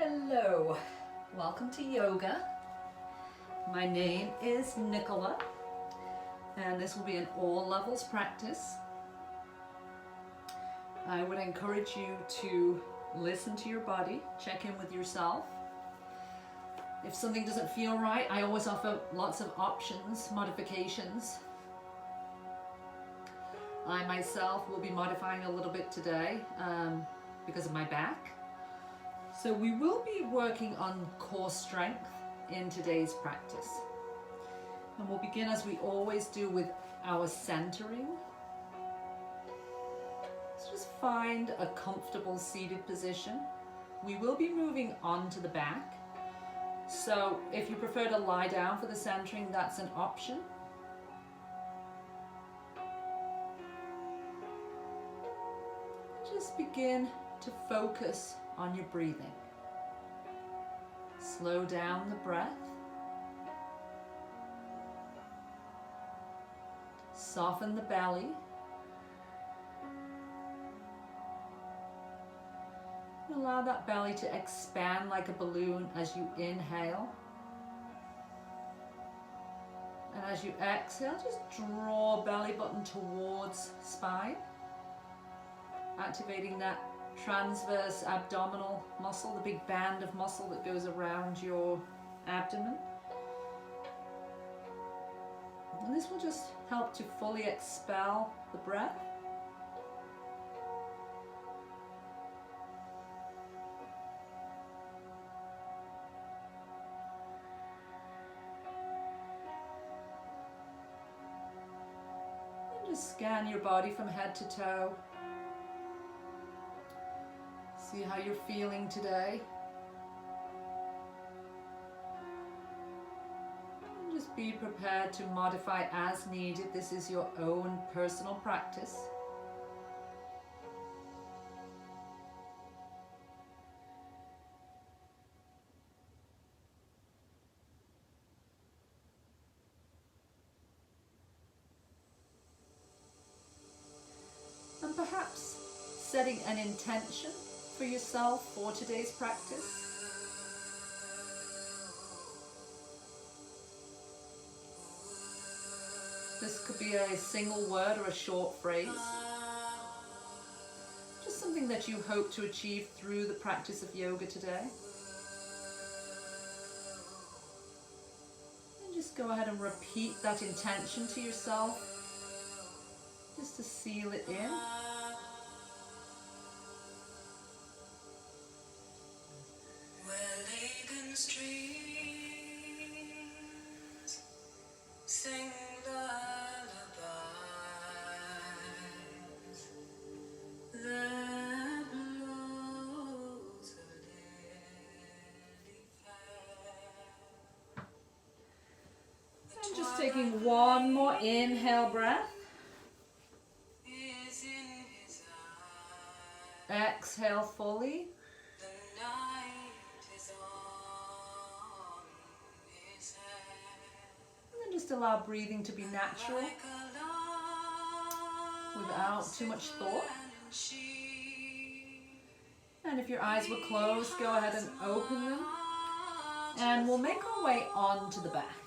Hello, welcome to yoga. My name is Nicola, and this will be an all levels practice. I would encourage you to listen to your body, check in with yourself. If something doesn't feel right, I always offer lots of options, modifications. I myself will be modifying a little bit today because of my back. So we will be working on core strength in today's practice. And we'll begin as we always do with our centering. So just find a comfortable seated position. We will be moving on to the back. So if you prefer to lie down for the centering, that's an option. Just begin to focus on your breathing. Slow down the breath. Soften the belly. Allow that belly to expand like a balloon as you inhale. And as you exhale, just draw belly button towards spine, activating that transverse abdominal muscle, the big band of muscle that goes around your abdomen. And this will just help to fully expel the breath. And just scan your body from head to toe. See how you're feeling today. And just be prepared to modify as needed. This is your own personal practice. And perhaps setting an intention for yourself for today's practice. This could be a single word or a short phrase. Just something that you hope to achieve through the practice of yoga today. And just go ahead and repeat that intention to yourself, just to seal it in. And just taking one more inhale breath. Exhale fully. And then just allow breathing to be natural without too much thought. And if your eyes were closed, go ahead and open them. And we'll make our way onto the back.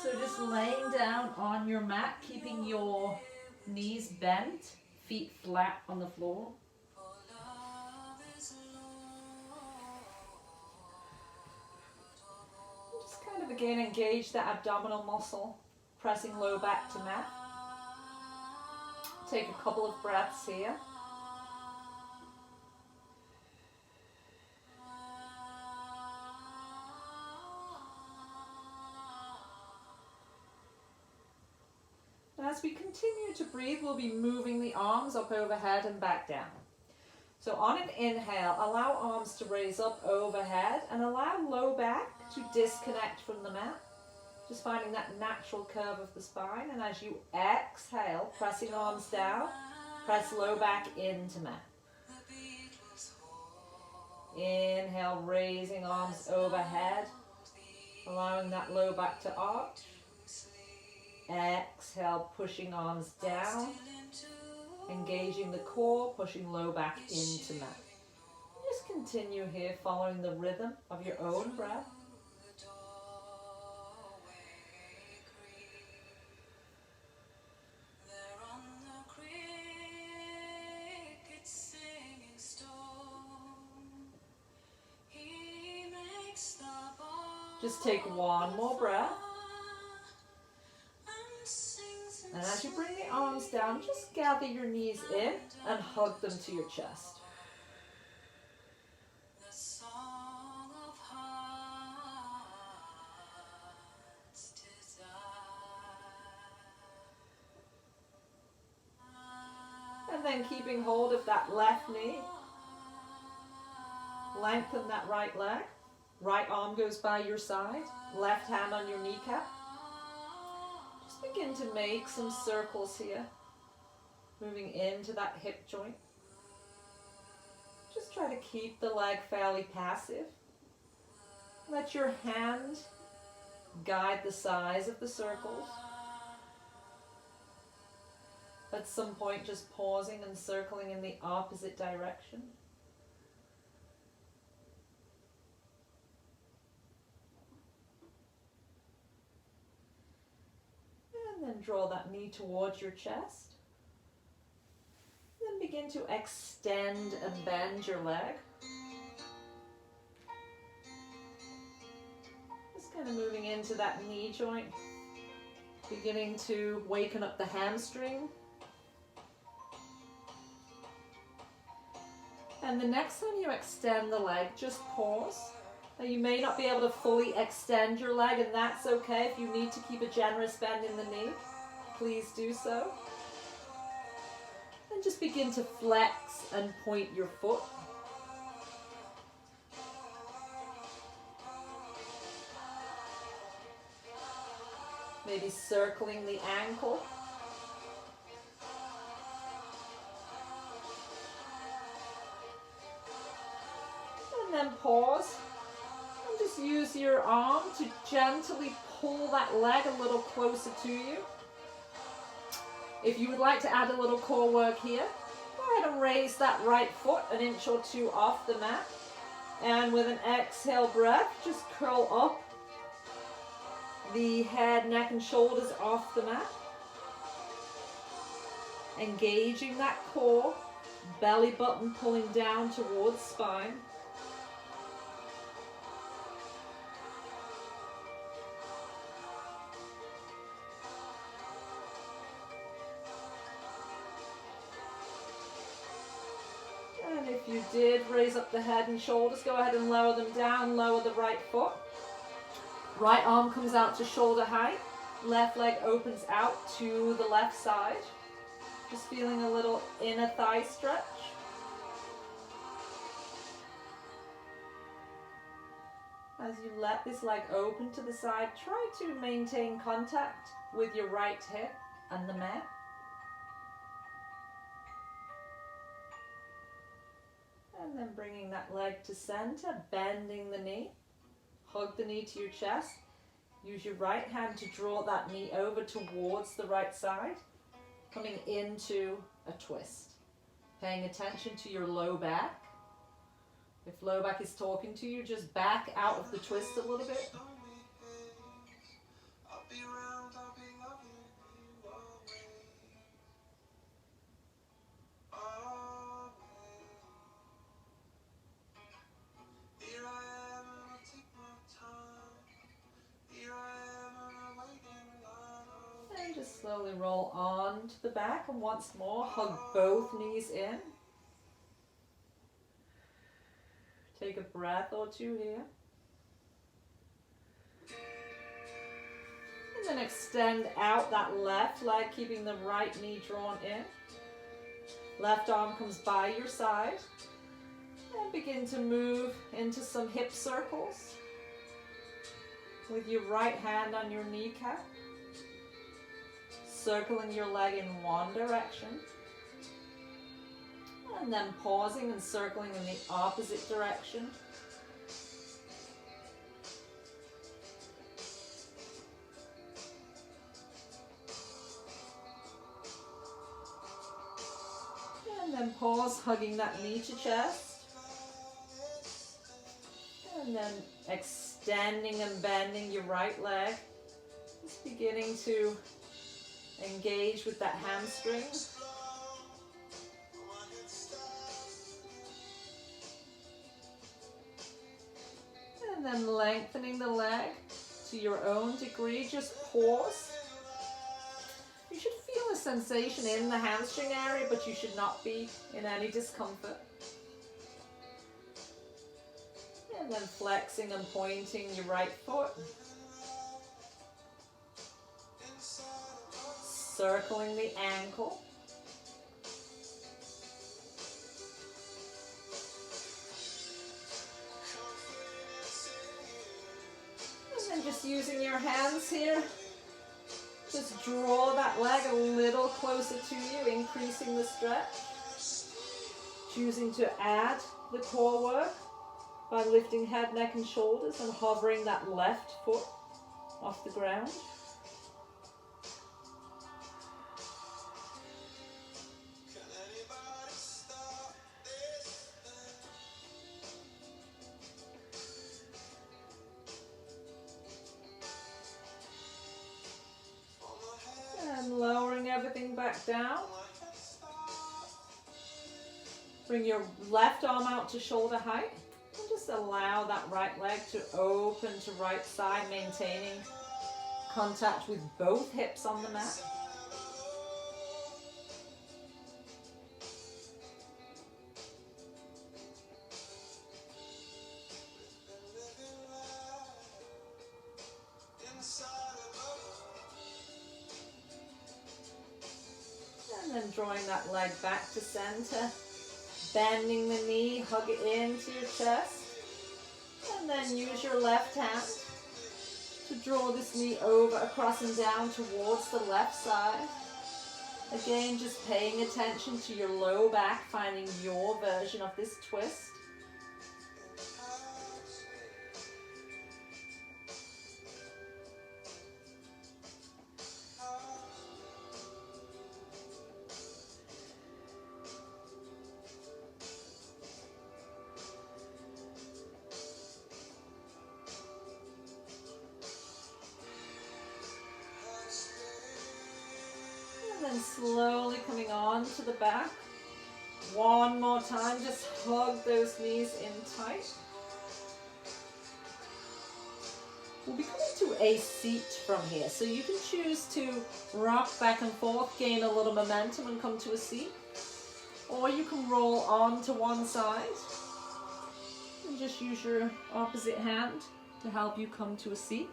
So just laying down on your mat, keeping your knees bent, feet flat on the floor. Just kind of again engage that abdominal muscle, pressing low back to mat. Take a couple of breaths here. As we continue to breathe, we'll be moving the arms up overhead and back down. So on an inhale, allow arms to raise up overhead and allow low back to disconnect from the mat. Just finding that natural curve of the spine. And as you exhale, pressing arms down, press low back into mat. Inhale, raising arms overhead, allowing that low back to arch. Exhale, pushing arms down, engaging the core, pushing low back into mat. continue here following the rhythm of your own breath. Just take one more breath. And as you bring the arms down, just gather your knees in and hug them to your chest. And then keeping hold of that left knee, lengthen that right leg. Right arm goes by your side, left hand on your kneecap. Just begin to make some circles here, moving into that hip joint. Just try to keep the leg fairly passive. Let your hand guide the size of the circles. At some point, just pausing and circling in the opposite direction. And then draw that knee towards your chest. Then begin to extend and bend your leg. Just kind of moving into that knee joint. Beginning to waken up the hamstring. And the next time you extend the leg, just pause. Now you may not be able to fully extend your leg, and that's okay. If you need to keep a generous bend in the knee, please do so. And just begin to flex and point your foot. Maybe circling the ankle. And then pause. And just use your arm to gently pull that leg a little closer to you. If you would like to add a little core work here, go ahead and raise that right foot an inch or two off the mat. And with an exhale breath, just curl up the head, neck, and shoulders off the mat. Engaging that core, belly button pulling down towards spine. And if you did raise up the head and shoulders, go ahead and lower them down, lower the right foot. Right arm comes out to shoulder height. Left leg opens out to the left side. Just feeling a little inner thigh stretch. As you let this leg open to the side, try to maintain contact with your right hip and the mat. And then bringing that leg to center, bending the knee. Hug the knee to your chest. Use your right hand to draw that knee over towards the right side, coming into a twist. Paying attention to your low back. If low back is talking to you, just back out of the twist a little bit. And just slowly roll on to the back, and once more hug both knees in. Take a breath or two here. And then extend out that left leg, keeping the right knee drawn in. Left arm comes by your side. And begin to move into some hip circles with your right hand on your kneecap. Circling your leg in one direction. And then pausing and circling in the opposite direction. And then pause, hugging that knee to chest. And then extending and bending your right leg. Just beginning to engage with that hamstring. And then lengthening the leg to your own degree. Just pause. You should feel a sensation in the hamstring area, but you should not be in any discomfort. And then flexing and pointing your right foot. Circling the ankle. And then just using your hands here, just draw that leg a little closer to you, increasing the stretch. Choosing to add the core work by lifting head, neck and shoulders and hovering that left foot off the ground. And lowering everything back down. Bring your left arm out to shoulder height. And just allow that right leg to open to right side, maintaining contact with both hips on the mat. And then drawing that leg back to center. Bending the knee, hug it into your chest. And then use your left hand to draw this knee over, across and down towards the left side. Again, just paying attention to your low back, finding your version of this twist. And then slowly coming on to the back. One more time, just hug those knees in tight. We'll be coming to a seat from here, so you can choose to rock back and forth, gain a little momentum and come to a seat. Or you can roll on to one side and just use your opposite hand to help you come to a seat.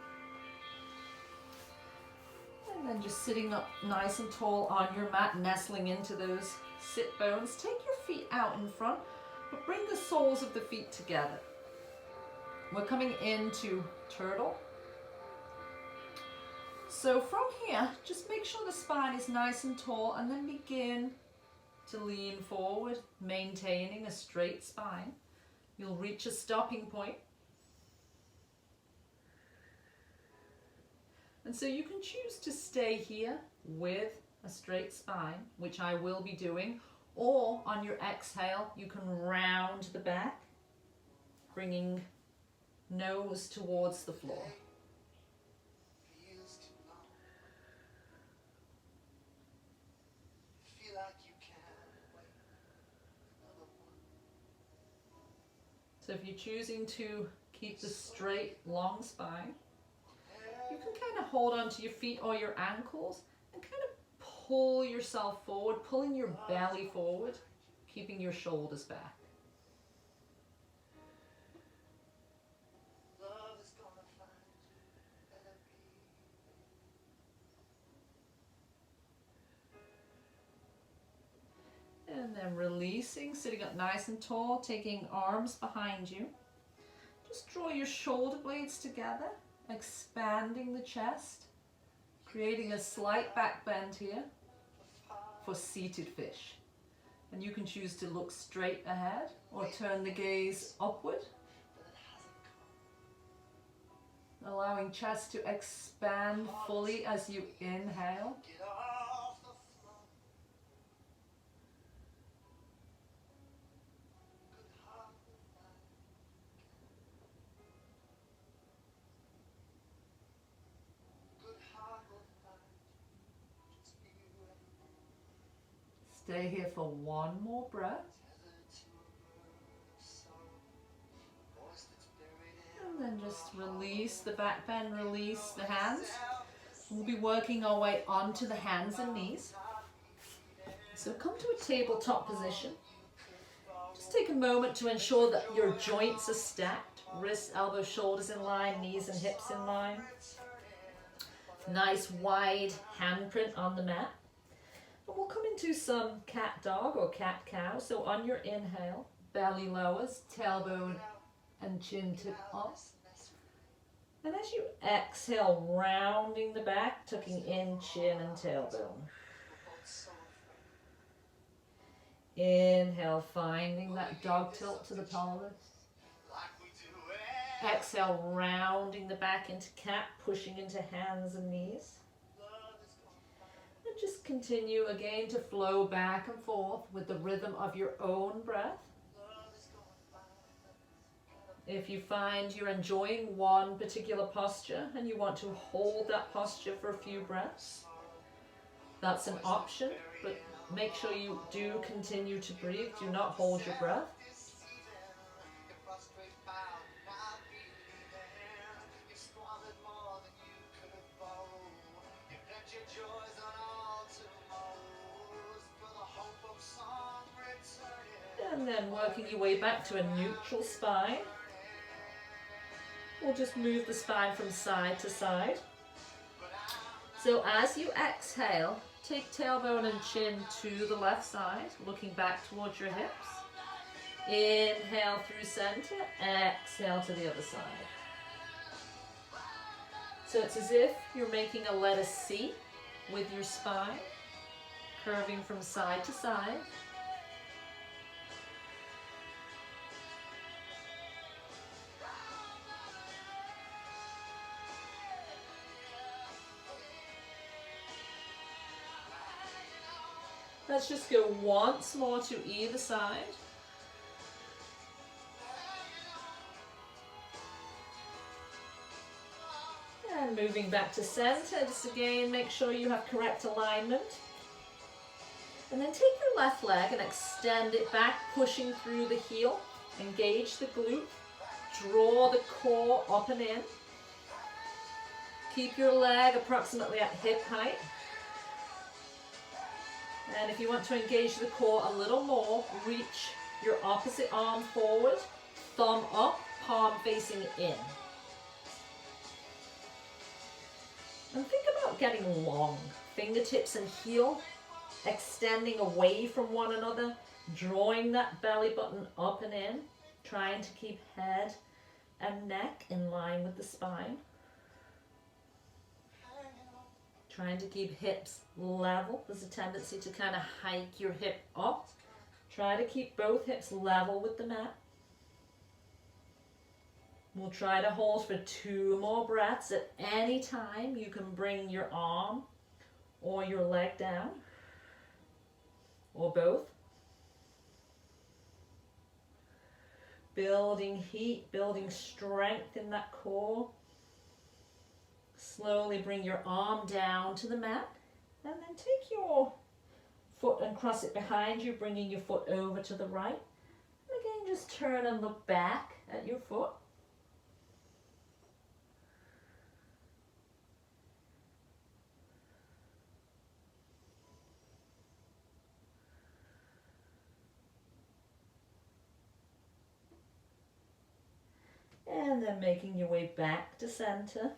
And then just sitting up nice and tall on your mat, nestling into those sit bones. Take your feet out in front, but bring the soles of the feet together. We're coming into turtle. So from here, just make sure the spine is nice and tall and then begin to lean forward, maintaining a straight spine. You'll reach a stopping point. And so you can choose to stay here with a straight spine, which I will be doing, or on your exhale, you can round the back, bringing nose towards the floor. So if you're choosing to keep the straight, long spine, you can kind of hold onto your feet or your ankles and kind of pull yourself forward, pulling your belly forward, keeping your shoulders back. And then releasing, sitting up nice and tall, taking arms behind you. Just draw your shoulder blades together, expanding the chest, creating a slight back bend here for seated fish. And you can choose to look straight ahead or turn the gaze upward, allowing chest to expand fully as you inhale. Stay here for one more breath. And then just release the back bend, release the hands. We'll be working our way onto the hands and knees. So come to a tabletop position. Just take a moment to ensure that your joints are stacked. Wrists, elbows, shoulders in line, knees and hips in line. Nice wide handprint on the mat. And we'll come into some cat dog or cat cow. So on your inhale, belly lowers, tailbone and chin tip up. And as you exhale, rounding the back, tucking in chin and tailbone. Inhale, finding that dog tilt to the pelvis. Exhale, rounding the back into cat, pushing into hands and knees. And just continue again to flow back and forth with the rhythm of your own breath. If you find you're enjoying one particular posture and you want to hold that posture for a few breaths, that's an option, but make sure you do continue to breathe. Do not hold your breath. And then working your way back to a neutral spine. We'll just move the spine from side to side. So as you exhale, take tailbone and chin to the left side, looking back towards your hips. Inhale through center, exhale to the other side. So it's as if you're making a letter C with your spine, curving from side to side. Let's just go once more to either side. And moving back to center, just again make sure you have correct alignment. And then take your left leg and extend it back, pushing through the heel. Engage the glute. Draw the core up and in. Keep your leg approximately at hip height. And if you want to engage the core a little more, reach your opposite arm forward, thumb up, palm facing in. And think about getting long. Fingertips and heel extending away from one another, drawing that belly button up and in, trying to keep head and neck in line with the spine. Trying to keep hips level. There's a tendency to kind of hike your hip up. Try to keep both hips level with the mat. We'll try to hold for 2 more breaths. At any time, you can bring your arm or your leg down, or both. Building heat, building strength in that core. Slowly bring your arm down to the mat, and then take your foot and cross it behind you, bringing your foot over to the right. And again, just turn and look back at your foot. And then making your way back to center.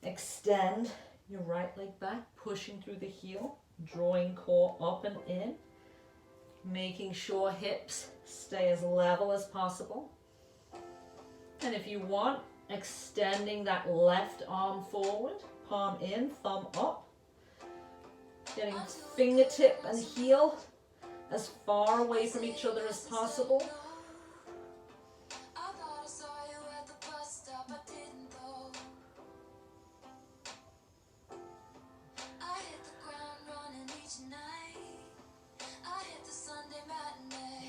Extend your right leg back, pushing through the heel, drawing core up and in, making sure hips stay as level as possible. And if you want, extending that left arm forward, palm in, thumb up, getting fingertip and heel as far away from each other as possible.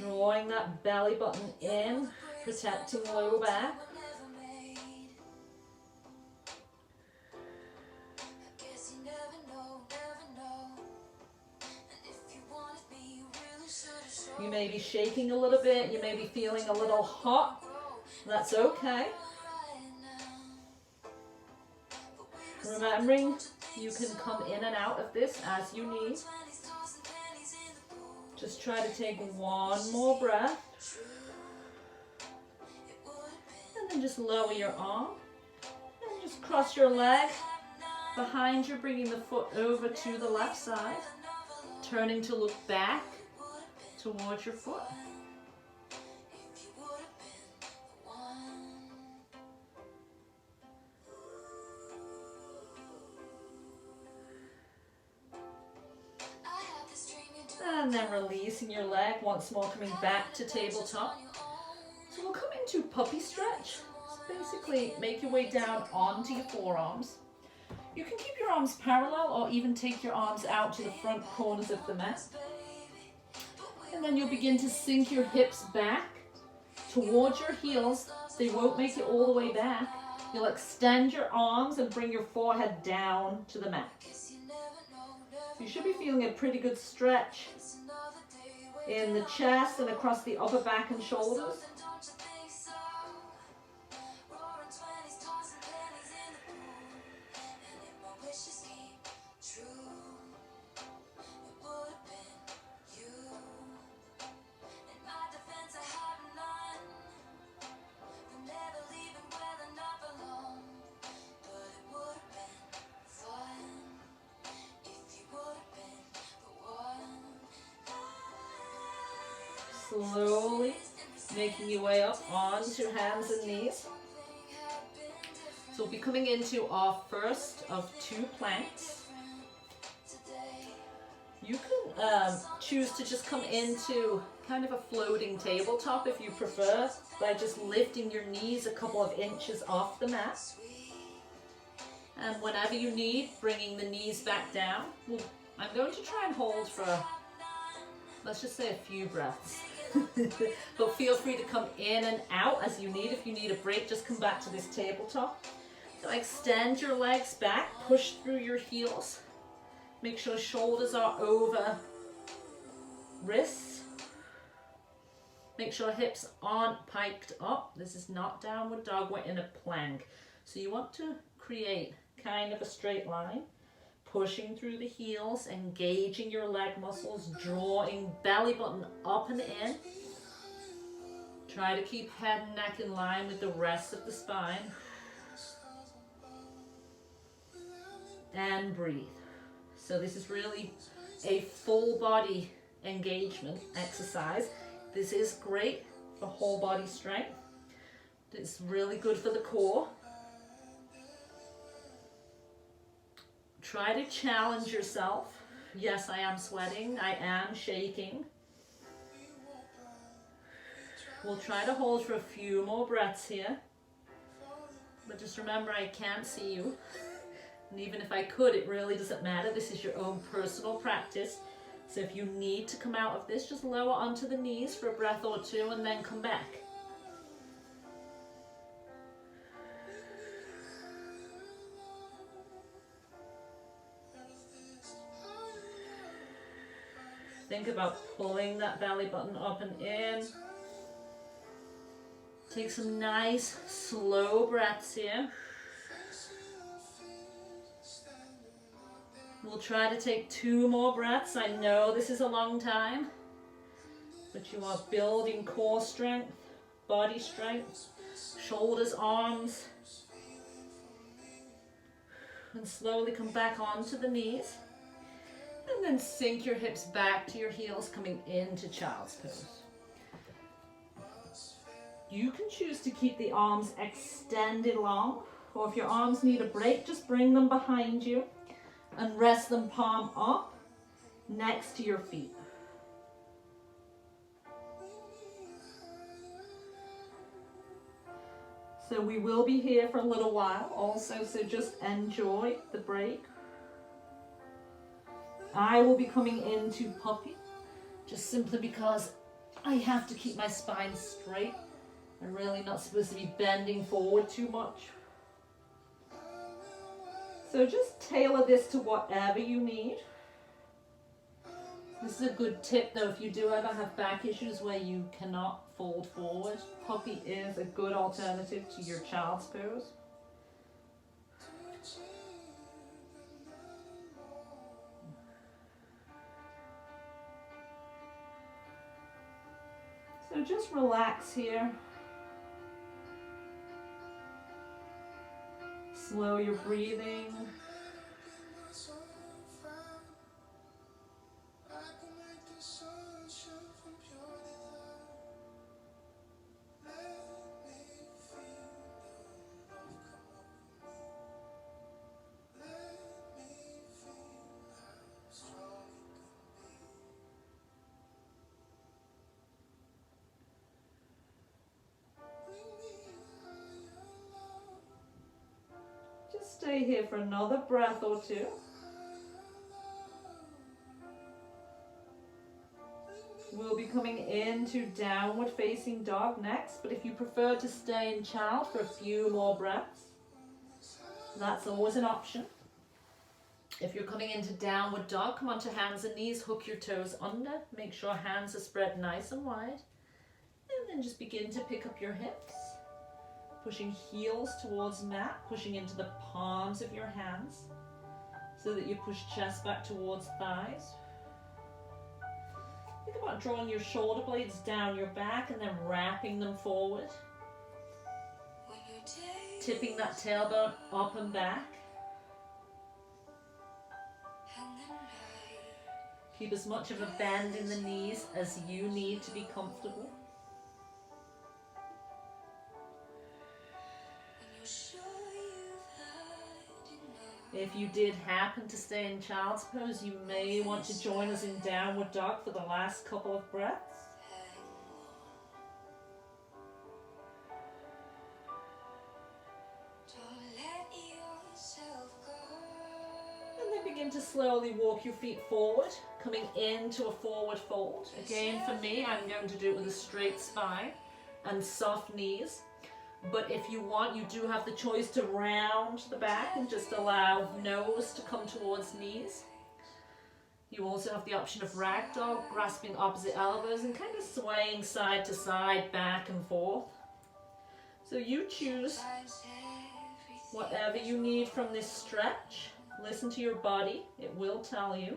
Drawing that belly button in, protecting low back. You may be shaking a little bit, you may be feeling a little hot. That's okay. Remembering you can come in and out of this as you need. Just try to take one more breath. And then just lower your arm. And just cross your leg behind you, bringing the foot over to the left side. Turning to look back towards your foot. And then releasing your leg once more, coming back to tabletop. So we'll come into puppy stretch. So basically make your way down onto your forearms. You can keep your arms parallel or even take your arms out to the front corners of the mat. And then you'll begin to sink your hips back towards your heels. They won't make it all the way back. You'll extend your arms and bring your forehead down to the mat. You should be feeling a pretty good stretch in the chest and across the upper back and shoulders. Slowly making your way up onto hands and knees. So we'll be coming into our first of 2 planks. You can choose to just come into kind of a floating tabletop if you prefer, by just lifting your knees a couple of inches off the mat. And whenever you need, bringing the knees back down. I'm going to try and hold for, let's just say, a few breaths. But feel free to come in and out as you need. If you need a break, just come back to this tabletop. So extend your legs back, push through your heels. Make sure shoulders are over wrists. Make sure hips aren't piked up. This is not downward dog, we're in a plank. So you want to create kind of a straight line. Pushing through the heels, engaging your leg muscles, drawing belly button up and in. Try to keep head and neck in line with the rest of the spine. And breathe. So this is really a full body engagement exercise. This is great for whole body strength. It's really good for the core. Try to challenge yourself. Yes, I am sweating. I am shaking. We'll try to hold for a few more breaths here. But just remember, I can't see you. And even if I could, it really doesn't matter. This is your own personal practice. So if you need to come out of this, just lower onto the knees for a breath or 2 and then come back. Think about pulling that belly button up and in. Take some nice, slow breaths here. We'll try to take 2 more breaths. I know this is a long time, but you are building core strength, body strength, shoulders, arms. And slowly come back onto the knees. And then sink your hips back to your heels, coming into child's pose. You can choose to keep the arms extended long, or if your arms need a break, just bring them behind you and rest them palm up next to your feet. So we will be here for a little while also, so just enjoy the break. I will be coming into puppy, just simply because I have to keep my spine straight. I'm really not supposed to be bending forward too much. So just tailor this to whatever you need. This is a good tip though if you do ever have back issues where you cannot fold forward. Puppy is a good alternative to your child's pose. So just relax here. Slow your breathing. Just stay here for another breath or two. We'll be coming into downward facing dog next, but if you prefer to stay in child for a few more breaths, that's always an option. If you're coming into downward dog, come onto hands and knees, hook your toes under, make sure hands are spread nice and wide, and then just begin to pick up your hips, pushing heels towards mat, pushing into the palms of your hands so that you push chest back towards thighs. Think about drawing your shoulder blades down your back and then wrapping them forward. Tipping that tailbone up and back. Keep as much of a bend in the knees as you need to be comfortable. If you did happen to stay in child's pose, you may want to join us in downward dog for the last couple of breaths. And then begin to slowly walk your feet forward, coming into a forward fold. Again, for me, I'm going to do it with a straight spine and soft knees. But if you want, you do have the choice to round the back and just allow nose to come towards knees. You also have the option of ragdoll, grasping opposite elbows and kind of swaying side to side, back and forth. So you choose whatever you need from this stretch. Listen to your body, it will tell you.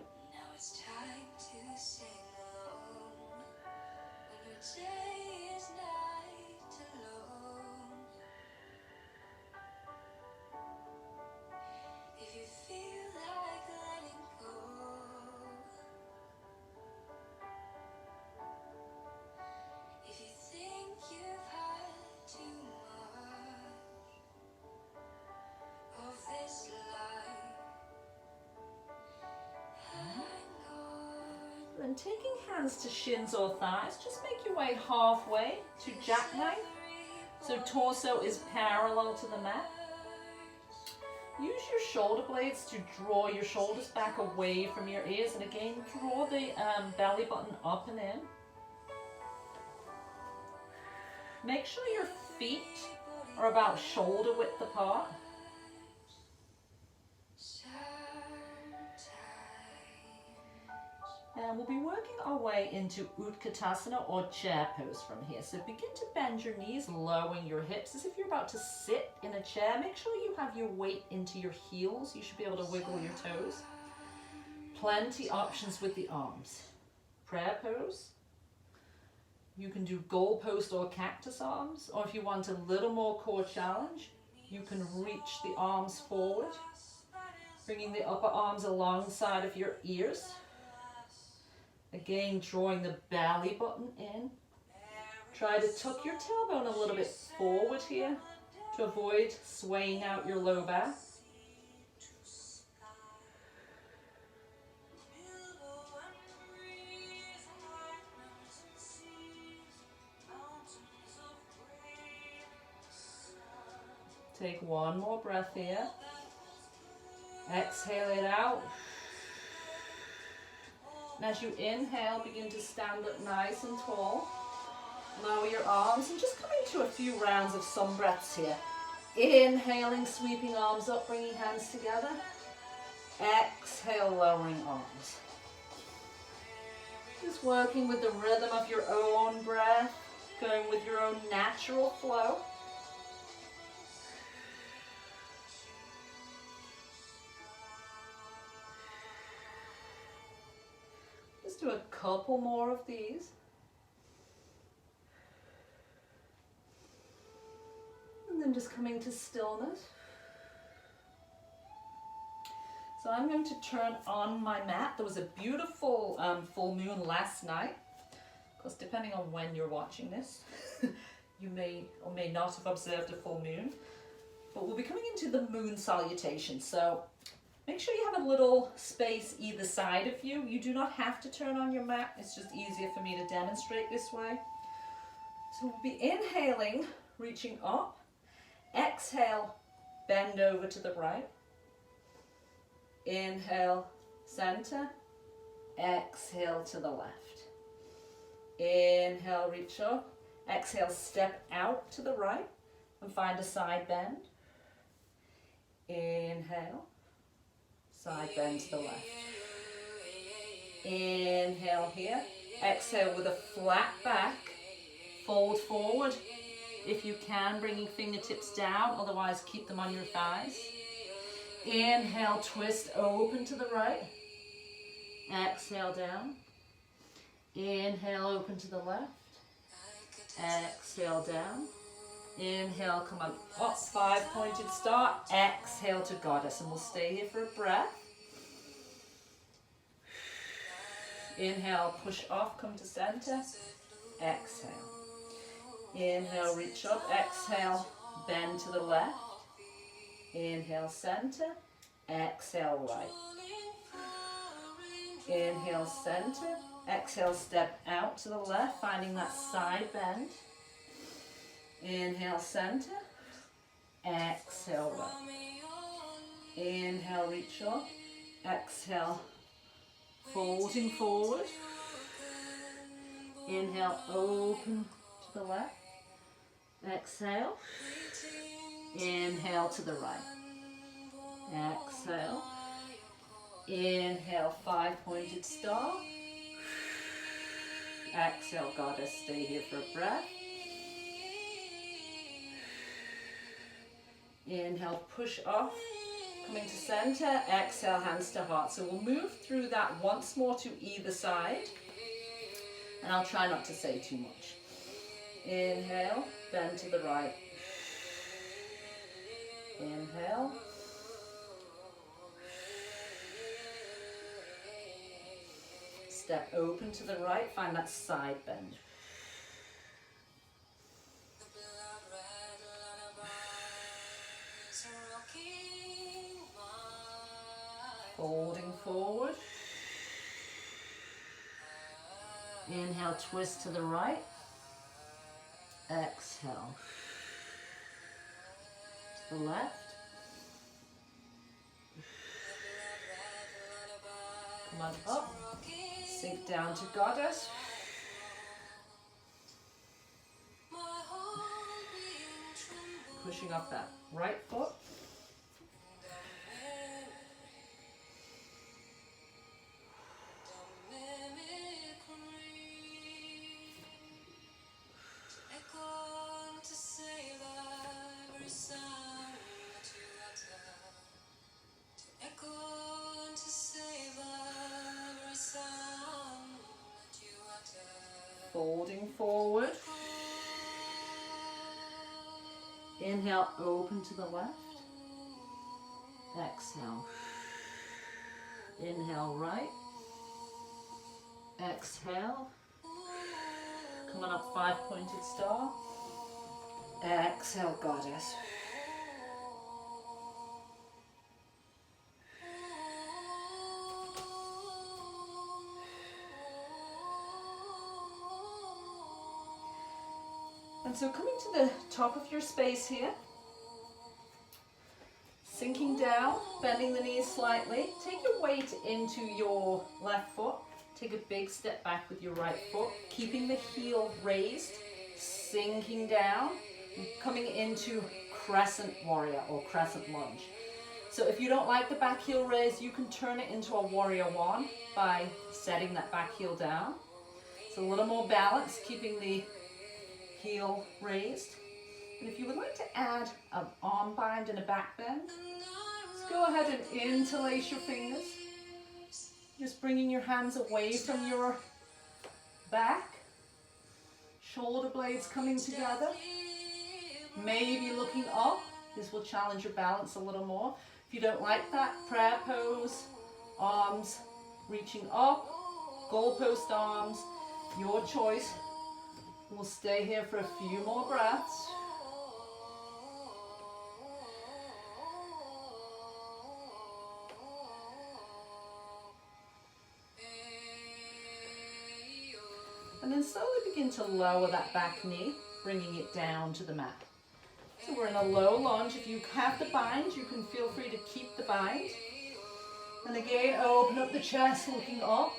And taking hands to shins or thighs, just make your way halfway to jackknife. So torso is parallel to the mat. Use your shoulder blades to draw your shoulders back away from your ears, and again draw the belly button up and in. Make sure your feet are about shoulder width apart. And we'll be working our way into Utkatasana or chair pose from here. So begin to bend your knees, lowering your hips as if you're about to sit in a chair. Make sure you have your weight into your heels. You should be able to wiggle your toes. Plenty options with the arms. Prayer pose. You can do goalpost or cactus arms, or if you want a little more core challenge, you can reach the arms forward, bringing the upper arms alongside of your ears. Again, drawing the belly button in. Try to tuck your tailbone a little bit forward here to avoid swaying out your low back. Take one more breath here. Exhale it out. And as you inhale, begin to stand up nice and tall. Lower your arms and just come into a few rounds of sun breaths here. Inhaling, sweeping arms up, bringing hands together. Exhale, lowering arms. Just working with the rhythm of your own breath, going with your own natural flow. Just do a couple more of these. And then just coming to stillness. So I'm going to turn on my mat. There was a beautiful full moon last night. Of course, depending on when you're watching this, you may or may not have observed a full moon. But we'll be coming into the moon salutation. So make sure you have a little space either side of you. You do not have to turn on your mat. It's just easier for me to demonstrate this way. So we'll be inhaling, reaching up. Exhale, bend over to the right. Inhale, center. Exhale to the left. Inhale, reach up. Exhale, step out to the right and find a side bend. Inhale, side bend to the left. Inhale here. Exhale with a flat back. Fold forward. If you can, bringing fingertips down, otherwise keep them on your thighs. Inhale, twist open to the right. Exhale down. Inhale, open to the left. Exhale down. Inhale, come on up, 5-pointed star. Exhale to goddess, and we'll stay here for a breath. Inhale, push off, come to center. Exhale. Inhale, reach up. Exhale, bend to the left. Inhale, center. Exhale, right. Inhale, center. Exhale, step out to the left, finding that side bend. Inhale, center. Exhale, right. Inhale, reach up. Exhale, folding forward. Inhale, open to the left. Exhale. Inhale to the right. Exhale. Inhale, 5-pointed star. Exhale, goddess, stay here for a breath. Inhale, push off, coming to center. Exhale, hands to heart. So we'll move through that once more to either side. And I'll try not to say too much. Inhale, bend to the right. Inhale. Step open to the right, find that side bend. Folding forward. Inhale, twist to the right. Exhale. To the left. Come on up. Sink down to goddess. Pushing up that right foot. Folding forward. Inhale, open to the left. Exhale. Inhale, right. Exhale. Come on up, 5-pointed star. Exhale, goddess. And so coming to the top of your space here, sinking down, bending the knees slightly, take your weight into your left foot, take a big step back with your right foot, keeping the heel raised, sinking down, and coming into crescent warrior or crescent lunge. So if you don't like the back heel raise, you can turn it into a warrior one by setting that back heel down. It's a little more balanced, keeping the heel raised. And if you would like to add an arm bind and a back bend, just go ahead and interlace your fingers. Just bringing your hands away from your back. Shoulder blades coming together. Maybe looking up. This will challenge your balance a little more. If you don't like that, prayer pose, arms reaching up, goalpost arms, your choice. We'll stay here for a few more breaths. And then slowly begin to lower that back knee, bringing it down to the mat. So we're in a low lunge. If you have the bind, you can feel free to keep the bind. And again, open up the chest, looking up,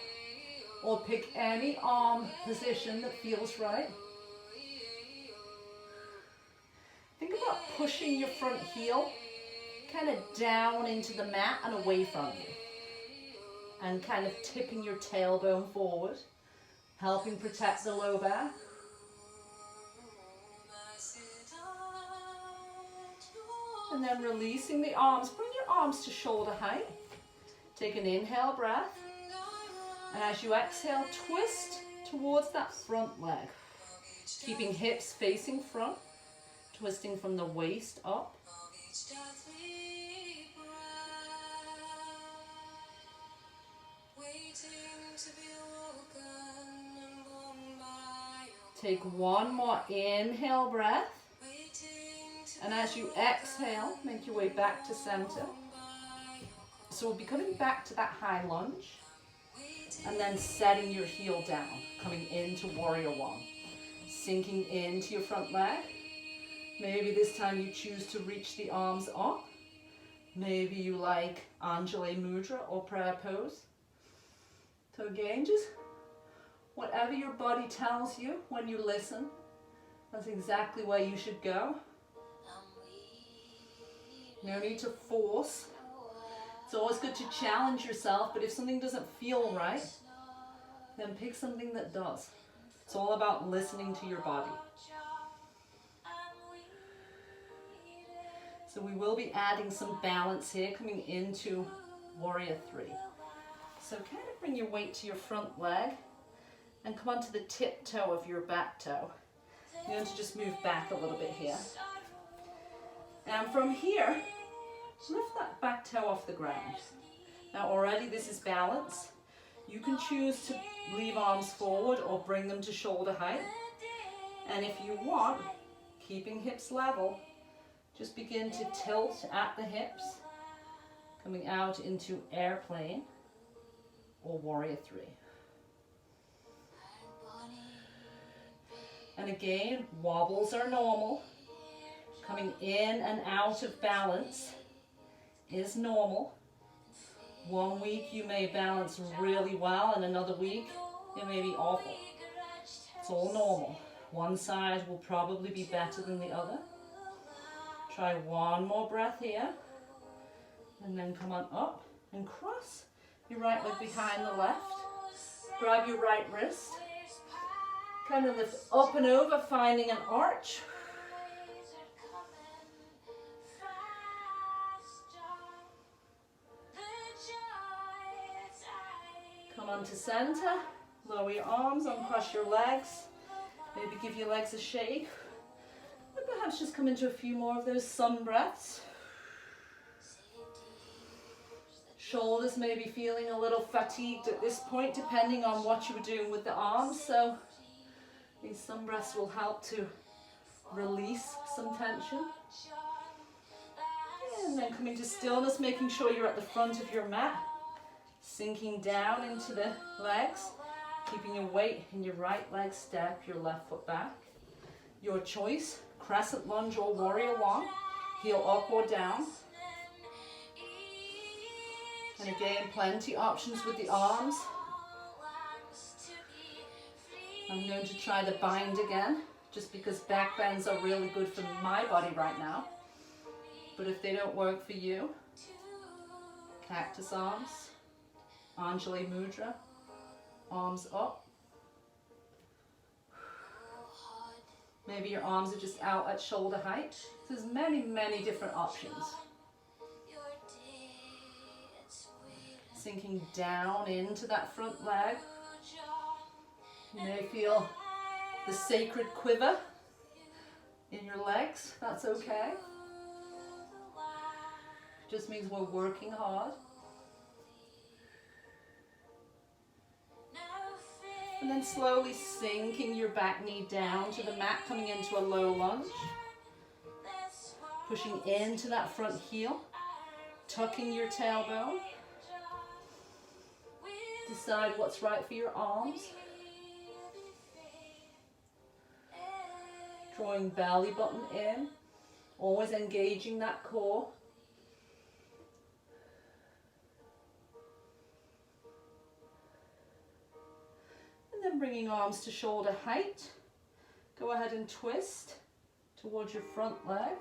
or pick any arm position that feels right. Think about pushing your front heel kind of down into the mat and away from you. And kind of tipping your tailbone forward, helping protect the low back. And then releasing the arms. Bring your arms to shoulder height. Take an inhale breath. And as you exhale, twist towards that front leg. Keeping hips facing front. Twisting from the waist up. Take one more inhale breath. And as you exhale, make your way back to center. So we'll be coming back to that high lunge. And then setting your heel down, coming into warrior one. Sinking into your front leg. Maybe this time you choose to reach the arms up. Maybe you like Anjali Mudra or prayer pose. So again, just whatever your body tells you when you listen, that's exactly where you should go. No need to force. It's always good to challenge yourself, but if something doesn't feel right, then pick something that does. It's all about listening to your body. So we will be adding some balance here, coming into warrior three. So kind of bring your weight to your front leg and come onto the tip toe of your back toe. You're going to just move back a little bit here. And from here, lift that back toe off the ground. Now already this is balance. You can choose to leave arms forward or bring them to shoulder height. And if you want, keeping hips level, just begin to tilt at the hips, coming out into airplane or warrior three. And again, wobbles are normal. Coming in and out of balance is normal. 1 week you may balance really well, and another week it may be awful. It's all normal. One side will probably be better than the other. Try one more breath here. And then come on up and cross your right leg behind the left. Grab your right wrist. Kind of lift up and over, finding an arch. Come on to center. Lower your arms, uncross your legs. Maybe give your legs a shake. And perhaps just come into a few more of those sun breaths. Shoulders may be feeling a little fatigued at this point, depending on what you were doing with the arms. So these sun breaths will help to release some tension. And then coming to stillness, making sure you're at the front of your mat. Sinking down into the legs. Keeping your weight in your right leg, step your left foot back. Your choice, crescent lunge or warrior one. Heel up or down. And again, plenty options with the arms. I'm going to try the bind again, just because back bends are really good for my body right now. But if they don't work for you, cactus arms, Anjali Mudra, arms up. Maybe your arms are just out at shoulder height. There's many, many different options. Sinking down into that front leg. You may feel the sacred quiver in your legs. That's okay. Just means we're working hard. And then slowly sinking your back knee down to the mat, coming into a low lunge. Pushing into that front heel, tucking your tailbone. Decide what's right for your arms. Drawing belly button in, always engaging that core. And then bringing arms to shoulder height. Go ahead and twist towards your front leg.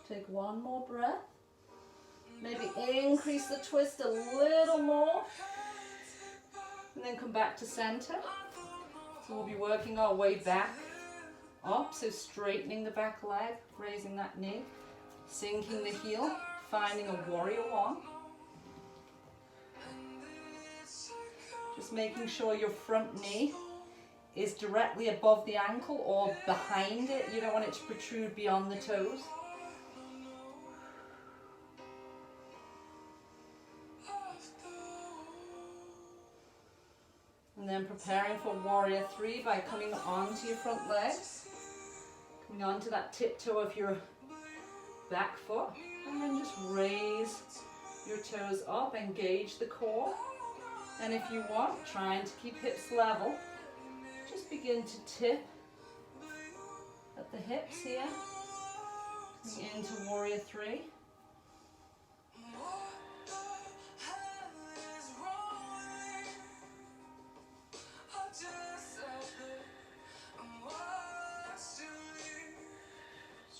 Take one more breath. Maybe increase the twist a little more. And then come back to center. So we'll be working our way back up. So straightening the back leg, raising that knee, sinking the heel, finding a warrior one. Just making sure your front knee is directly above the ankle or behind it. You don't want it to protrude beyond the toes. And then preparing for warrior three by coming onto your front legs, coming onto that tiptoe of your back foot, and then just raise your toes up, engage the core. And if you want, trying to keep hips level, just begin to tip at the hips here, into warrior three.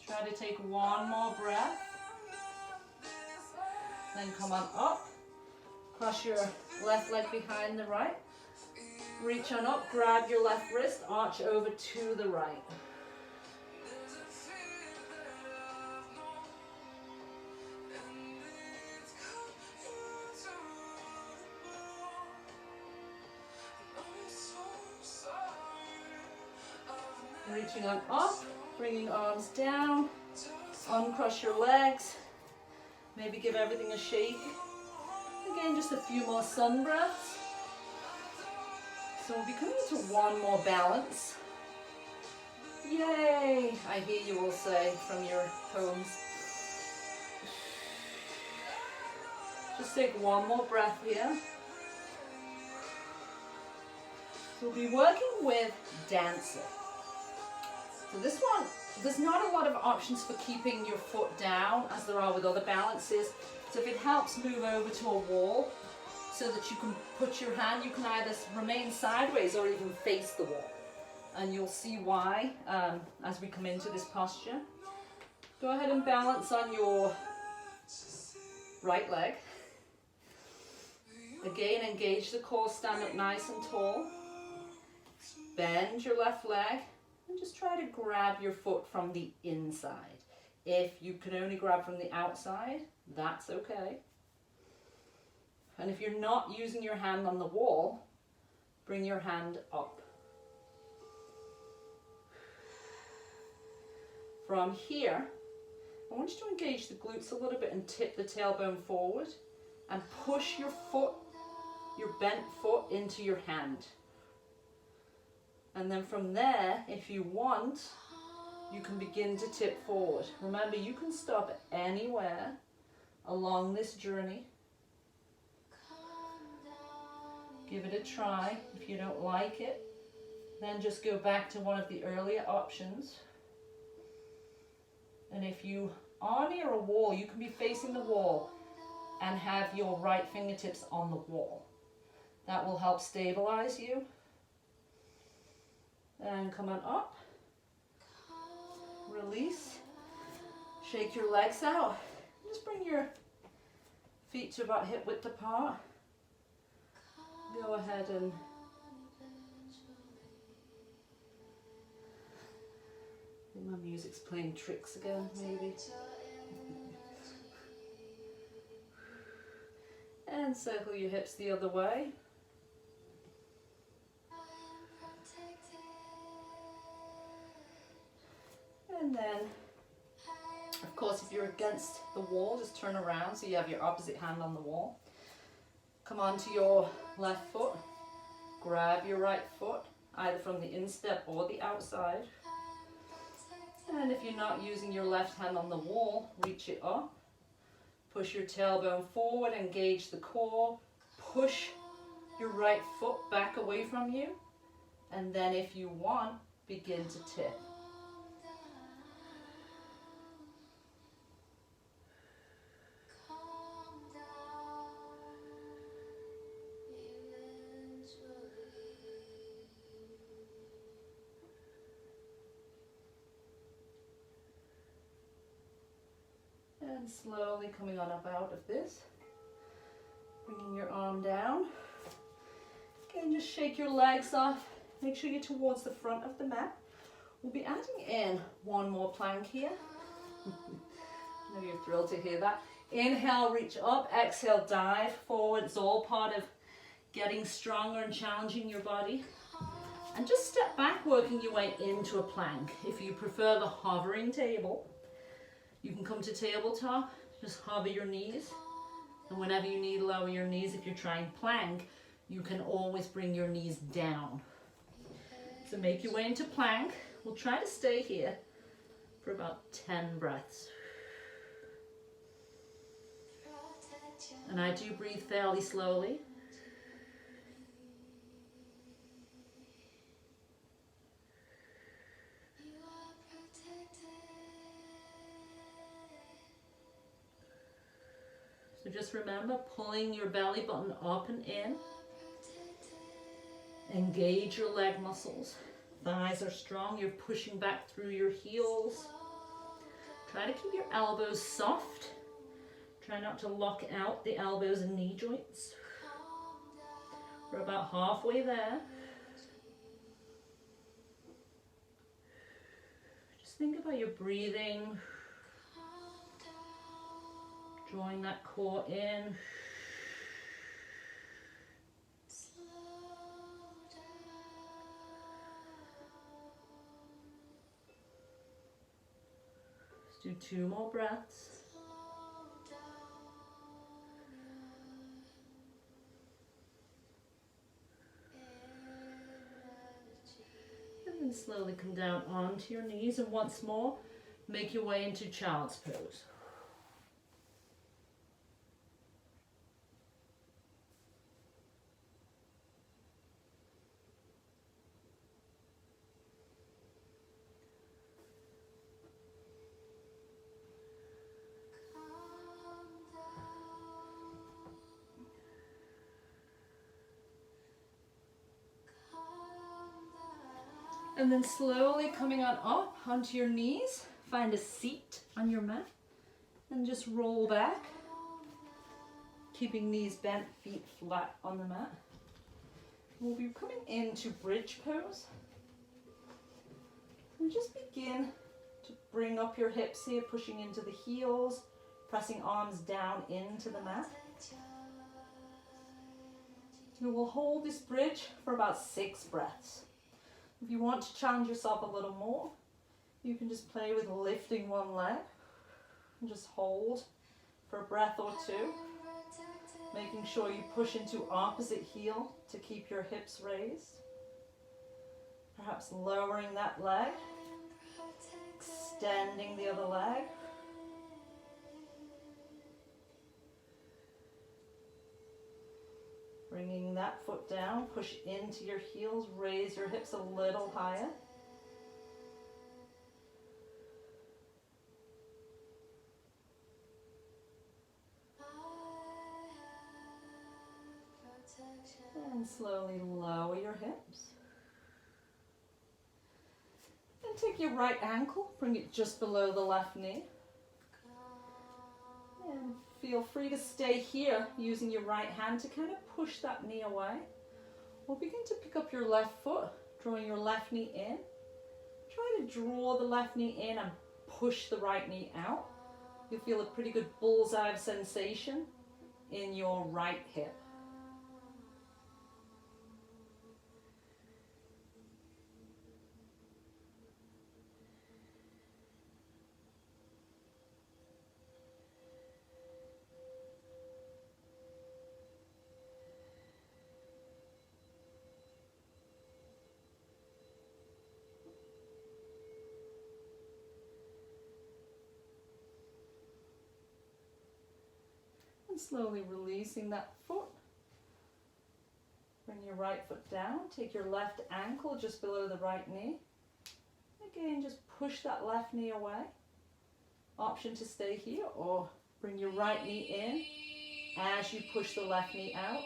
Try to take one more breath. Then come on up. Cross your left leg behind the right. Reach on up, grab your left wrist, arch over to the right. Reaching on up. Bringing arms down, uncross your legs, maybe give everything a shake. Again, just a few more sun breaths. So we'll be coming to one more balance. Yay, I hear you all say from your homes. Just take one more breath here. So we'll be working with dancer. So this one, there's not a lot of options for keeping your foot down as there are with other balances. So if it helps, move over to a wall so that you can put your hand, you can either remain sideways or even face the wall. And you'll see why as we come into this posture. Go ahead and balance on your right leg. Again, engage the core, stand up nice and tall. Bend your left leg. And just try to grab your foot from the inside. If you can only grab from the outside, that's okay. And if you're not using your hand on the wall, bring your hand up. From here, I want you to engage the glutes a little bit and tip the tailbone forward and push your foot, your bent foot, into your hand. And then from there, if you want, you can begin to tip forward. Remember, you can stop anywhere along this journey. Give it a try. If you don't like it, then just go back to one of the earlier options. And if you are near a wall, you can be facing the wall and have your right fingertips on the wall. That will help stabilize you And come on up. Release. Shake your legs out. Just bring your feet to about hip width apart. Go ahead and I think my music's playing tricks again, maybe. And circle your hips the other way. And then, of course, if you're against the wall, just turn around so you have your opposite hand on the wall. Come onto your left foot. Grab your right foot, either from the instep or the outside. And if you're not using your left hand on the wall, reach it up. Push your tailbone forward, engage the core. Push your right foot back away from you. And then if you want, begin to tip. And slowly coming on up out of this, bringing your arm down. Again, just shake your legs off. Make sure you're towards the front of the mat. We'll be adding in one more plank here. I know you're thrilled to hear that. Inhale, reach up. Exhale, dive forward. It's all part of getting stronger and challenging your body. And just step back, working your way into a plank. If you prefer the hovering table, you can come to tabletop, just hover your knees. And whenever you need, lower your knees. If you're trying plank, you can always bring your knees down. So make your way into plank. We'll try to stay here for about 10 breaths. And I do breathe fairly slowly. So just remember pulling your belly button up and in. Engage your leg muscles. Thighs are strong. You're pushing back through your heels. Try to keep your elbows soft. Try not to lock out the elbows and knee joints. We're about halfway there. Just think about your breathing. Drawing that core in. Let's do 2 more breaths. And then slowly come down onto your knees, and once more, make your way into child's pose. And then slowly coming on up onto your knees, find a seat on your mat and just roll back, keeping knees bent, feet flat on the mat. We'll be coming into bridge pose. And just begin to bring up your hips here, pushing into the heels, pressing arms down into the mat. You will hold this bridge for about 6 breaths. If you want to challenge yourself a little more, you can just play with lifting one leg and just hold for a breath or 2, making sure you push into opposite heel to keep your hips raised. Perhaps lowering that leg, extending the other leg. Bringing that foot down, push into your heels, raise your hips a little higher. And slowly lower your hips. take your right ankle, bring it just below the left knee. And feel free to stay here using your right hand to kind of push that knee away. Or begin to pick up your left foot, drawing your left knee in. Try to draw the left knee in and push the right knee out. You'll feel a pretty good bullseye of sensation in your right hip. And slowly releasing that foot. Bring your right foot down, take your left ankle just below the right knee. Again, just push that left knee away. Option to stay here or bring your right knee in as you push the left knee out.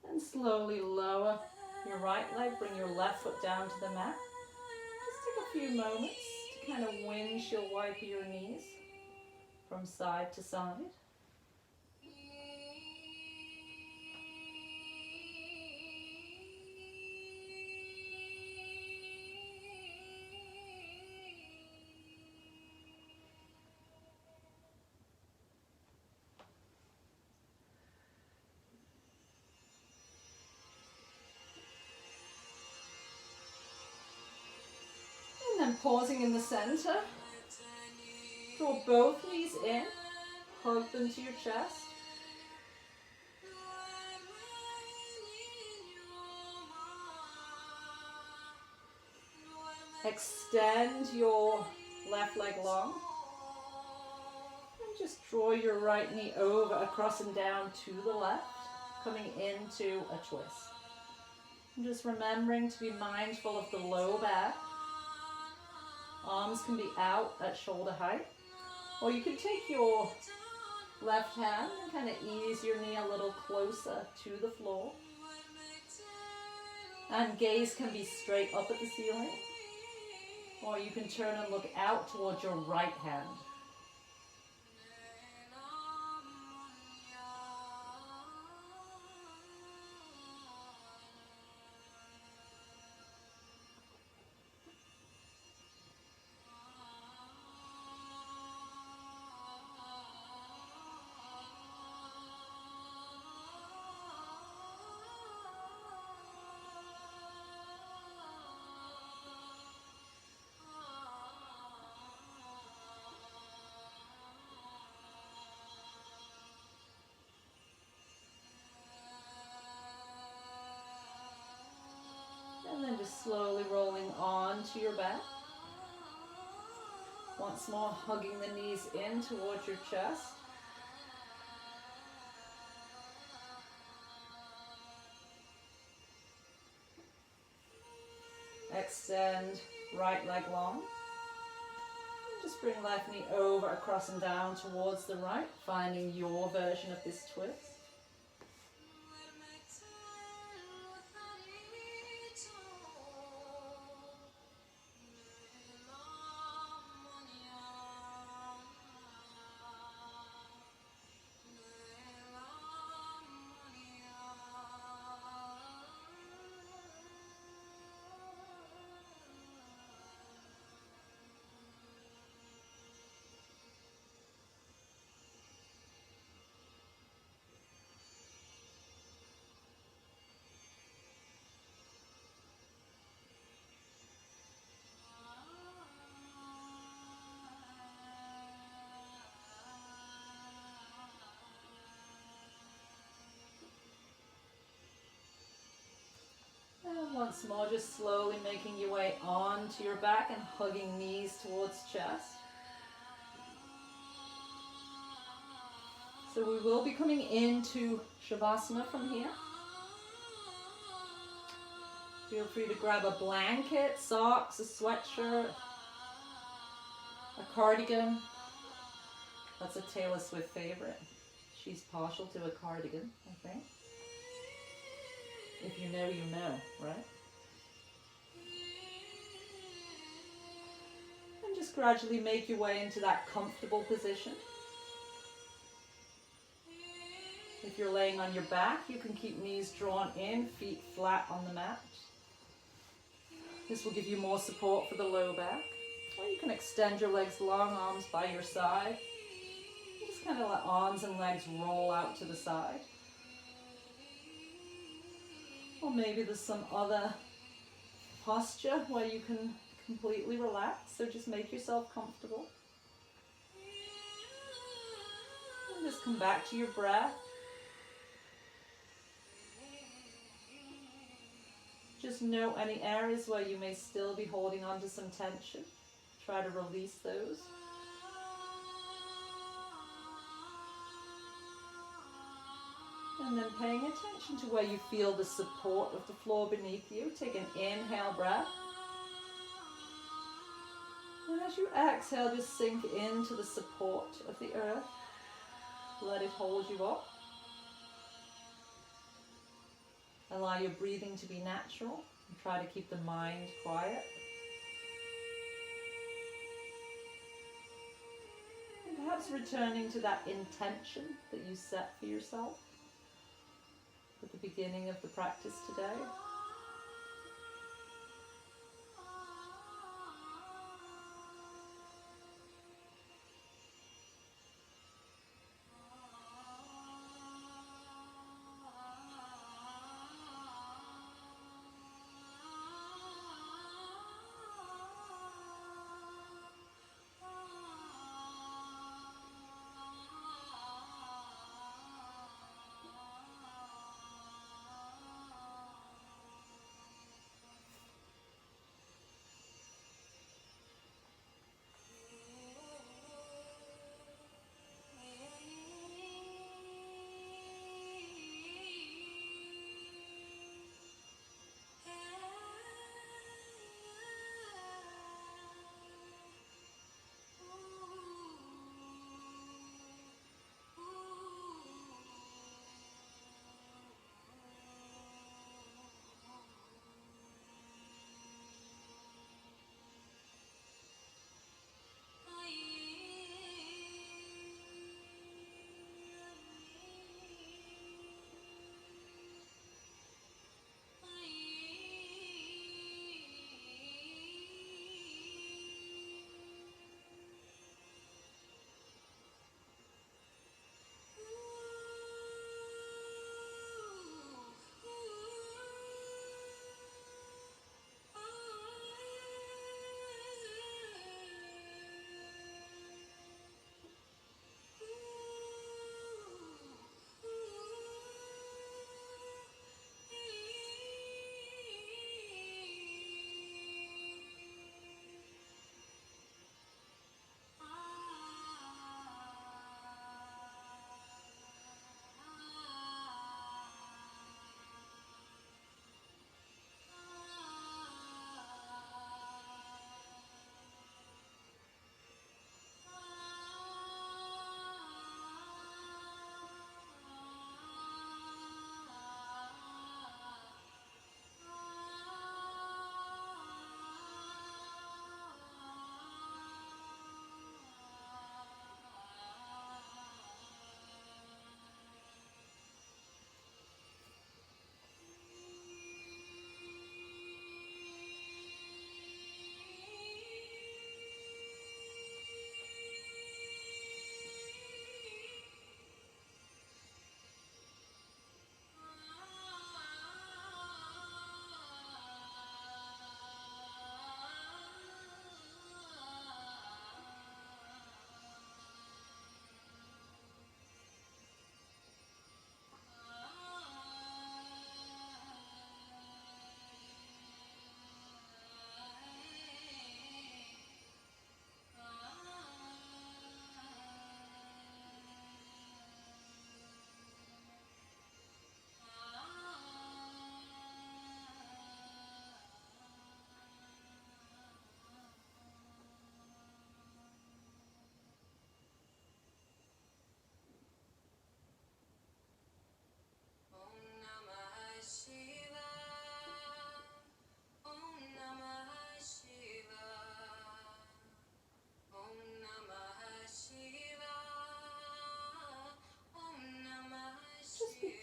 And slowly lower your right leg, bring your left foot down to the mat. Just take a few moments to kind of windshield wipe your knees from side to side. And then pausing in the center, draw both knees in, hug them to your chest. Extend your left leg long. And just draw your right knee over, across and down to the left, coming into a twist. And just remembering to be mindful of the low back. Arms can be out at shoulder height. Or you can take your left hand and kind of ease your knee a little closer to the floor. And gaze can be straight up at the ceiling. Or you can turn and look out towards your right hand. And then just slowly rolling onto your back. Once more, hugging the knees in towards your chest. Extend right leg long. And just bring left knee over, across and down towards the right, finding your version of this twist. Once more, just slowly making your way onto your back and hugging knees towards chest. So we will be coming into Shavasana from here. Feel free to grab a blanket, socks, a sweatshirt, a cardigan. That's a Taylor Swift favorite. She's partial to a cardigan, I think. If you know, you know, right? And just gradually make your way into that comfortable position. If you're laying on your back, you can keep knees drawn in, feet flat on the mat. This will give you more support for the low back. Or you can extend your legs long, arms by your side. Just kind of let arms and legs roll out to the side. Or maybe there's some other posture where you can completely relax. So just make yourself comfortable. And just come back to your breath. Just note any areas where you may still be holding on to some tension. Try to release those. And then paying attention to where you feel the support of the floor beneath you. Take an inhale breath. And as you exhale, just sink into the support of the earth. Let it hold you up. Allow your breathing to be natural and try to keep the mind quiet. And perhaps returning to that intention that you set for yourself at the beginning of the practice today.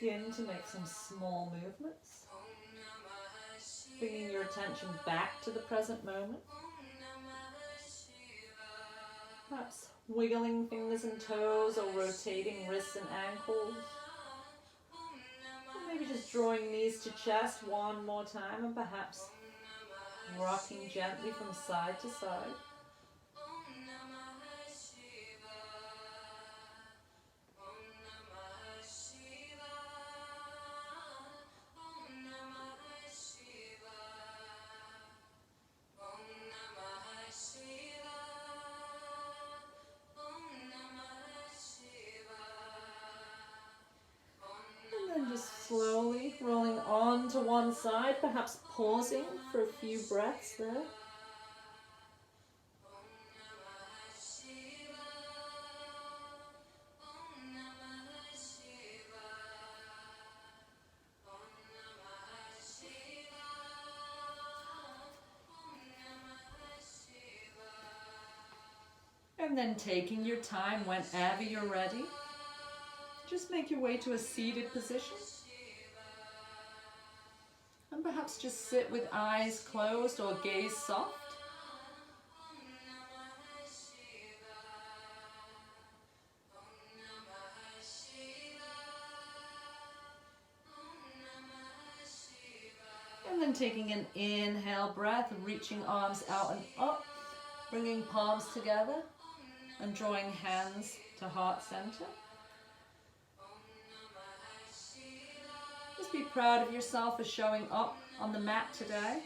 begin to make some small movements, bringing your attention back to the present moment. Perhaps wiggling fingers and toes or rotating wrists and ankles. Or maybe just drawing knees to chest one more time and perhaps rocking gently from side to side. And just slowly rolling on to one side, perhaps pausing for a few breaths there. And then taking your time whenever you're ready, just make your way to a seated position. And perhaps just sit with eyes closed or gaze soft. And then taking an inhale breath, reaching arms out and up, bringing palms together and drawing hands to heart center. Just be proud of yourself for showing up on the mat today,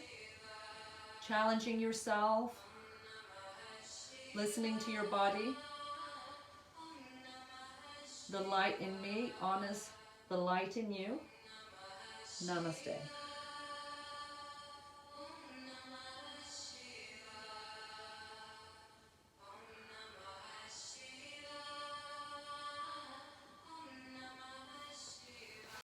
challenging yourself, listening to your body. The light in me honors the light in you. Namaste.